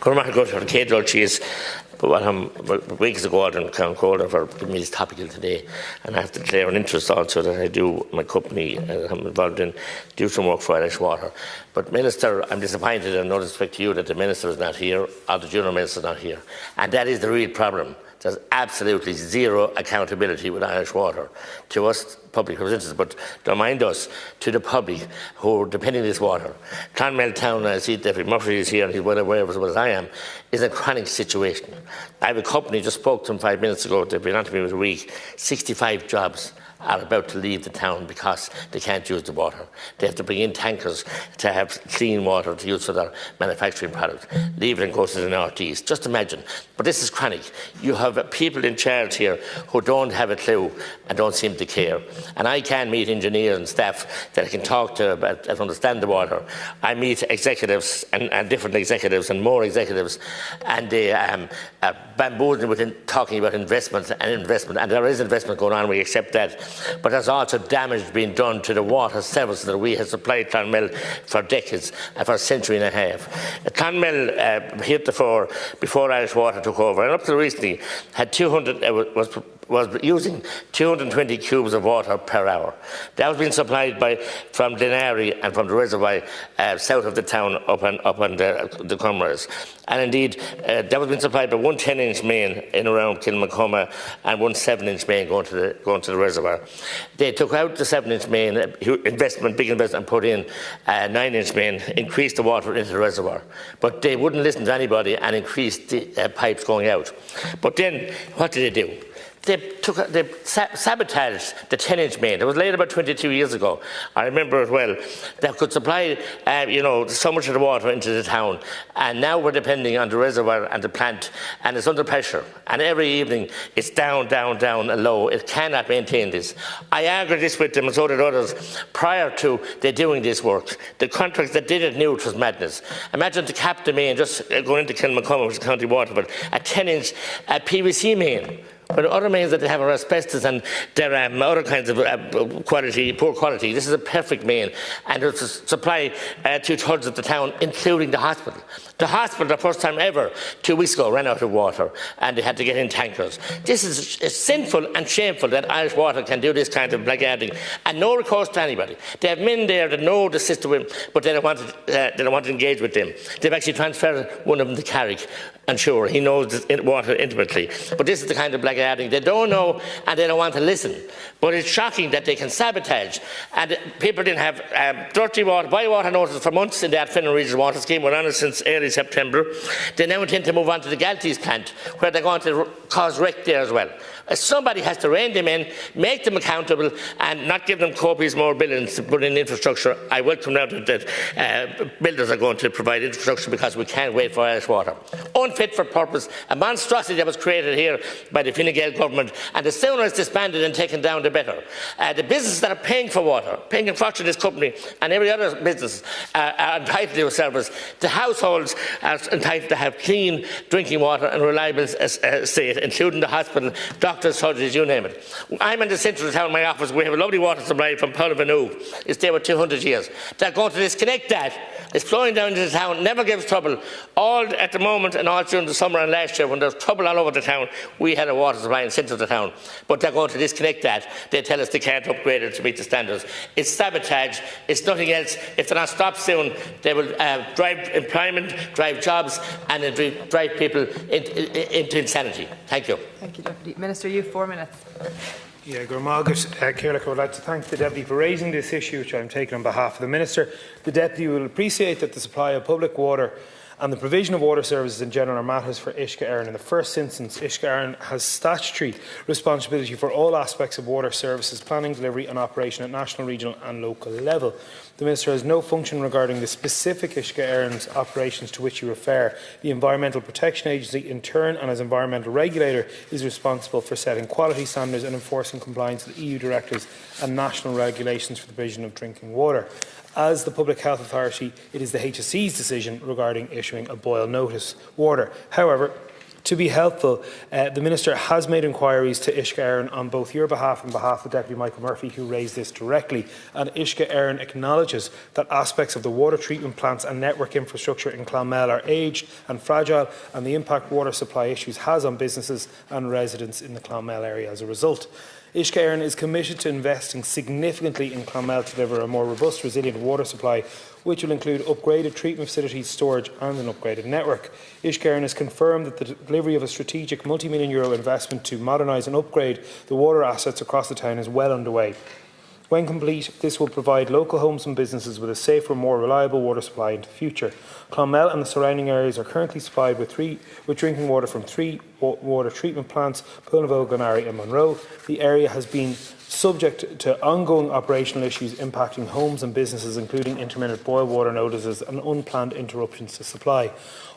Weeks ago, I didn't count Calder for giving me this topical today, and I have to declare an interest also that I do, my company, I'm involved in, do some work for Irish Water. But Minister, I'm disappointed, and no respect to you, that the Minister is not here, or the Junior Minister is not here. And that is the real problem. There's absolutely zero accountability with Irish Water to us public representatives, but don't mind us, to the public who are depending on this water. Clonmel town, I see David Murphy is here and he's well aware of as well as I am, is a chronic situation. I have a company, just spoke to them 5 minutes ago, they've been on to me for a week, 65 jobs are about to leave the town because they can't use the water. They have to bring in tankers to have clean water to use for their manufacturing product. Leave it and go to the northeast. Just imagine. But this is chronic. You have people in charge here who don't have a clue and don't seem to care. And I can meet engineers and staff that I can talk to about and understand the water. I meet executives and different executives and more executives, and they are bamboozling within talking about investment, and there is investment going on, we accept that. But there's also damage being done to the water service that we have supplied Clonmel for decades, for a century and a half. Clonmel heretofore, before Irish Water took over, and up to recently, had 200 was using 220 cubes of water per hour. That was being supplied from Denari and from the reservoir south of the town up on the Cumra's. And indeed, that was being supplied by one 10-inch main in around Kilmacoma and one 7-inch main going to the reservoir. They took out the 7-inch main, big investment, and put in a 9-inch main, increased the water into the reservoir. But they wouldn't listen to anybody and increased the pipes going out. But then, what did they do? They sabotaged the 10-inch main. It was laid about 22 years ago. I remember it well. That could supply, so much of the water into the town. And now we're depending on the reservoir and the plant, and it's under pressure. And every evening, it's down, and low. It cannot maintain this. I argued this with them, and so did others, prior to they doing this work. The contracts that did it knew it was madness. Imagine to cap the main, just going into Kilmacoma, which is county water, but a 10-inch PVC main. But other mains that they have are asbestos and there are other kinds of poor quality. This is a perfect main, and it's to supply 2/3 of the town, including the hospital. The hospital, the first time ever, 2 weeks ago, ran out of water, and they had to get in tankers. This is sinful and shameful that Irish Water can do this kind of blackguarding, and no recourse to anybody. They have men there that know the system, but they don't want to engage with them. They've actually transferred one of them to Carrick. And sure, he knows the water intimately. But this is the kind of blackguarding. They don't know and they don't want to listen. But it's shocking that they can sabotage. And people didn't have dirty water, bywater notices for months in that Finland Regional Water Scheme. We're on it since early September. They now intend to move on to the Galties plant, where they're going to cause wreck there as well. Somebody has to rein them in, make them accountable, and not give them copious more billions to put in infrastructure. I welcome now that builders are going to provide infrastructure because we can't wait for Irish Water. Unfit for purpose, a monstrosity that was created here by the Fine Gael government, and the sooner it's disbanded and taken down, the better. The businesses that are paying for water, paying in fortune this company and every other business, are entitled to a service. The households are entitled to have clean drinking water and reliable state, including the hospital, doctors, surgeries, you name it. I'm in the centre of town, my office. We have a lovely water supply from Paulvenu. It's there with 200 years. They're going to disconnect that. It's flowing down into the town, never gives trouble. All at the moment and all during the summer and last year, when there's trouble all over the town, we had a water supply in the centre of the town. But they're going to disconnect that. They tell us they can't upgrade it to meet the standards. It's sabotage. It's nothing else. If they're not stopped soon, they will drive employment, drive jobs, and drive people into insanity. Thank you. Thank you, Deputy Minister. You have 4 minutes. Yeah, Gaurmargaret, I would like to thank the Deputy for raising this issue, which I am taking on behalf of the Minister. The Deputy will appreciate that the supply of public water and the provision of water services in general are matters for Uisce Éireann. In the first instance, Uisce Éireann has statutory responsibility for all aspects of water services, planning, delivery and operation at national, regional and local level. The Minister has no function regarding the specific Uisce Éireann's operations to which you refer. The Environmental Protection Agency, in turn, and as environmental regulator, is responsible for setting quality standards and enforcing compliance with EU directives and national regulations for the provision of drinking water. As the Public Health Authority, it is the HSE's decision regarding issuing a boil notice water. However, To be helpful, the Minister has made inquiries to Uisce Éireann on both your behalf and behalf of Deputy Michael Murphy, who raised this directly, and Uisce Éireann acknowledges that aspects of the water treatment plants and network infrastructure in Clonmel are aged and fragile, and the impact water supply issues has on businesses and residents in the Clonmel area as a result. Uisce Éireann is committed to investing significantly in Clonmel to deliver a more robust, resilient water supply, which will include upgraded treatment facilities, storage and an upgraded network. Uisce Éireann has confirmed that the delivery of a strategic multi-million euro investment to modernise and upgrade the water assets across the town is well underway. When complete, this will provide local homes and businesses with a safer, more reliable water supply into the future. Clonmel and the surrounding areas are currently supplied with drinking water from 3 water treatment plants, Clonmel, Glenary and Monroe. The area has been subject to ongoing operational issues impacting homes and businesses, including intermittent boil water notices and unplanned interruptions to supply.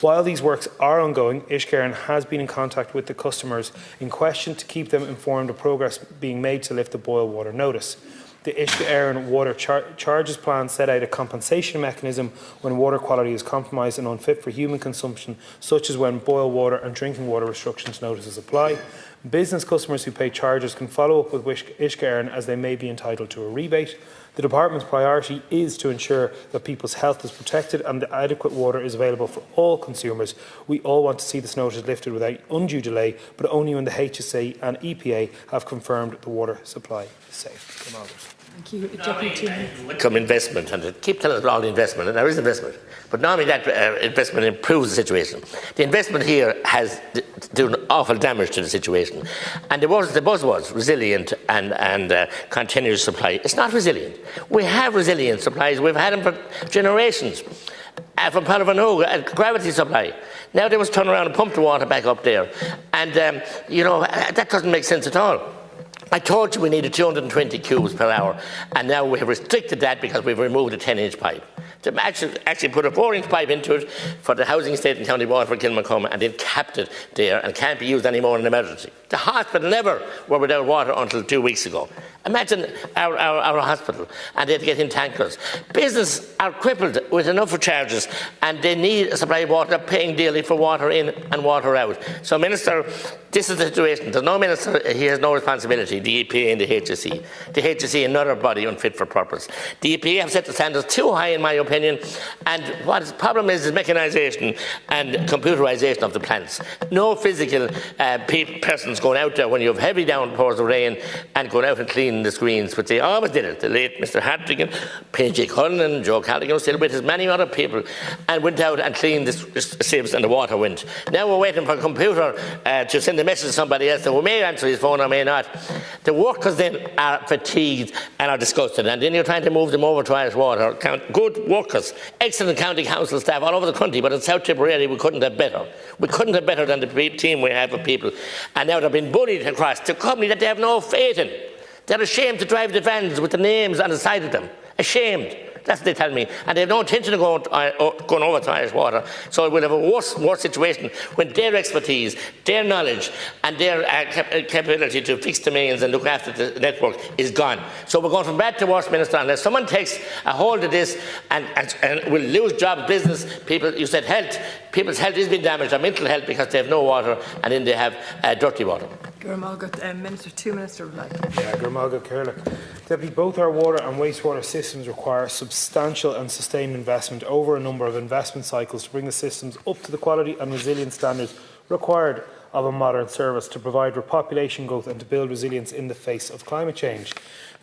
While these works are ongoing, Uisce Éireann has been in contact with the customers in question to keep them informed of progress being made to lift the boil water notice. The Uisce Éireann Water Charges Plan set out a compensation mechanism when water quality is compromised and unfit for human consumption, such as when boil water and drinking water restrictions notices apply. Business customers who pay charges can follow up with Uisce Éireann as they may be entitled to a rebate. The Department's priority is to ensure that people's health is protected and that adequate water is available for all consumers. We all want to see this notice lifted without undue delay, but only when the HSE and EPA have confirmed the water supply is safe. Thank you, Deputy. Welcome investment, and keep telling us all the investment, and there is investment. But normally that investment improves the situation. The investment here has done awful damage to the situation. And the buzz was resilient and continuous supply. It's not resilient. We have resilient supplies. We've had them for generations. From Palvanhoe, gravity supply. Now they must turn around and pump the water back up there. And, that doesn't make sense at all. I told you we needed 220 cubes per hour, and now we have restricted that because we've removed a 10-inch pipe. To actually put a 4-inch pipe into it for the housing estate and county water for Kilmacombe, and then capped it there and can't be used anymore in emergency. The hospital never were without water until 2 weeks ago. Imagine our hospital, and they had to get in tankers. Business are crippled with enough charges, and they need a supply of water. They're paying daily for water in and water out. So, Minister, this is the situation. There's no minister, he has no responsibility, the EPA and the HSE. The HSE, another body unfit for purpose. The EPA have set the standards too high, in my opinion, and what the problem is mechanisation and computerisation of the plants. No physical persons going out there when you have heavy downpours of rain and going out and cleaning the screens, but they always did it. The late Mr. Hartigan, P.J. Cullen and Joe Callaghan still with as many other people, and went out and cleaned the sieves and the water went. Now we're waiting for a computer to send a message to somebody else that we may answer his phone or may not. The workers then are fatigued and are disgusted, and then you're trying to move them over to Irish Water. Good workers, excellent county council staff all over the country, but in South Tipperary we couldn't have better. We couldn't have better than the team we have of people, and now they've been bullied across to a company that they have no faith in. They're ashamed to drive the vans with the names on the side of them. Ashamed. That's what they tell me. And they have no intention of going over to Irish Water. So it will have a worse situation when their expertise, their knowledge and their capability to fix the mains and look after the network is gone. So we're going from bad to worse, Minister, unless someone takes a hold of this and will lose jobs, business, people. You said health. People's health is being damaged, their mental health, because they have no water and then they have dirty water. Minister, 2 minutes to reply. Yeah, Gurmalga Kerlik. Deputy, both our water and wastewater systems require substantial and sustained investment over a number of investment cycles to bring the systems up to the quality and resilience standards required of a modern service, to provide for population growth and to build resilience in the face of climate change.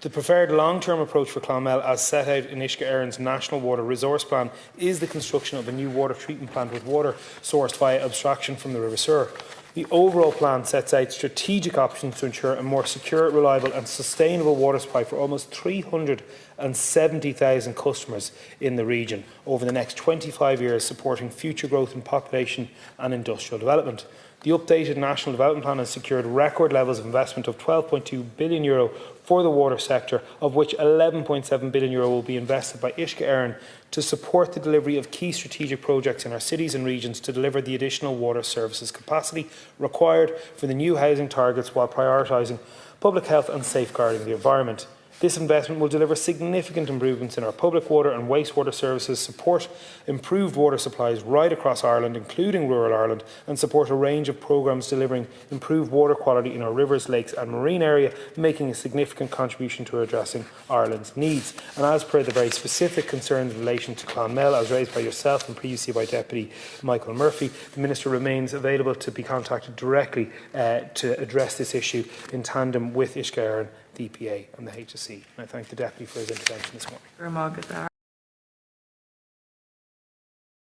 The preferred long-term approach for Clonmel, as set out in Uisce Éireann's National Water Resource Plan, is the construction of a new water treatment plant with water sourced via abstraction from the River Suir. The overall plan sets out strategic options to ensure a more secure, reliable and sustainable water supply for almost 370,000 customers in the region over the next 25 years, supporting future growth in population and industrial development. The updated National Development Plan has secured record levels of investment of €12.2 billion for the water sector, of which €11.7 billion will be invested by Uisce Éireann to support the delivery of key strategic projects in our cities and regions to deliver the additional water services capacity required for the new housing targets while prioritising public health and safeguarding the environment. This investment will deliver significant improvements in our public water and wastewater services, support improved water supplies right across Ireland, including rural Ireland, and support a range of programmes delivering improved water quality in our rivers, lakes and marine area, making a significant contribution to addressing Ireland's needs. And as per the very specific concerns in relation to Clonmel, as raised by yourself and previously by Deputy Michael Murphy, the Minister remains available to be contacted directly to address this issue in tandem with Uisce Éireann, the EPA and the HSE. And I thank the Deputy for his intervention this morning.